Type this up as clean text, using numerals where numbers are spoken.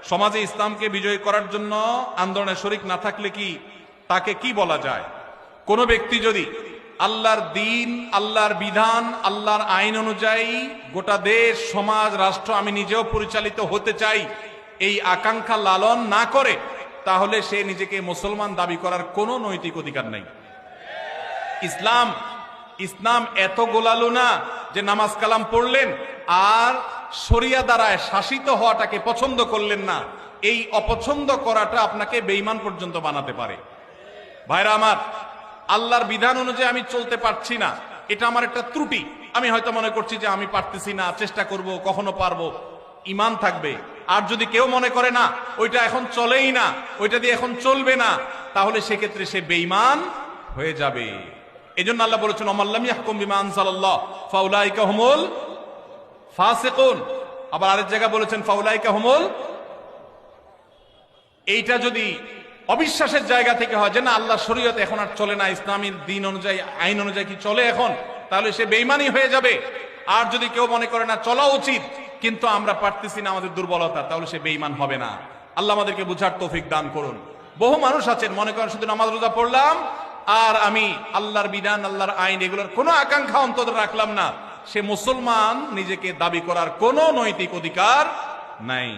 সমাজে ইসলামকে বিজয়ী করার জন্য আন্দোলনে শরিক না থাকলে কি তাকে কি বলা যায়? কোন ব্যক্তি যদি আল্লাহর দিন, আল্লাহর বিধান, আল্লাহর আইন অনুযায়ী গোটা দেশ, সমাজ, রাষ্ট্র আমি নিজেও পরিচালিত হতে চাই, এই আকাঙ্ক্ষা লালন না করে, তাহলে সে নিজেকে মুসলমান দাবি করার কোনো নৈতিক অধিকার নেই। ইসলাম এত গোলালো না যে নামাজ কালাম পড়লেন আর শরিয়া দ্বারায় শাসিত হওয়াটাকে পছন্দ করলেন না। এই অপছন্দ করাটা আপনাকে বেঈমান পর্যন্ত বানাতে পারে। ভাইরা আমার, আল্লাহর বিধান অনুযায়ী আমি চলতে পারছি না, এটা আমার একটা ত্রুটি। আমি হয়তো মনে করছি যে আমি পারতেছি না, চেষ্টা করব, কখনো পারবো, ঈমান থাকবে। আর যদি কেউ মনে করে না ওইটা এখন চলেই না, ওইটা দিয়ে এখন চলবে না, তাহলে সেক্ষেত্রে সে বেঈমান হয়ে যাবে। এজন্য আল্লাহ বলেছেন, ওমাল্লাম ইয়াহকুম বিমা আনজালাল্লাহ ফাউলাইকা হুমুল ফাসিকুন। আবার আরেক জায়গা বলেছেন ফাউলাইকা হুমুল। এইটা যদি অবিশ্বাসের জায়গা থেকে হয় যে না আল্লাহ শরীয়ত এখন আর চলে না, ইসলামী দিন অনুযায়ী, আইন অনুযায়ী কি চলে এখন, তাহলে সে বেঈমানই হয়ে যাবে। আর যদি কেউ মনে করে না চলা উচিত কিন্তু আমরা পারতেছি না, আমাদের দুর্বলতা, তাহলে সে বেঈমান হবে না। আল্লাহ আমাদেরকে বুঝার তৌফিক দান করুন। বহু মানুষ আছেন মনে করেন শুধু নামাজ রোজা পড়লাম আর আমি আল্লাহর বিধান, আল্লাহর আইন এগুলোর কোনো আকাঙ্ক্ষা অন্তত রাখলাম না, সে মুসলমান নিজেকে দাবি করার কোনো নৈতিক অধিকার নাই।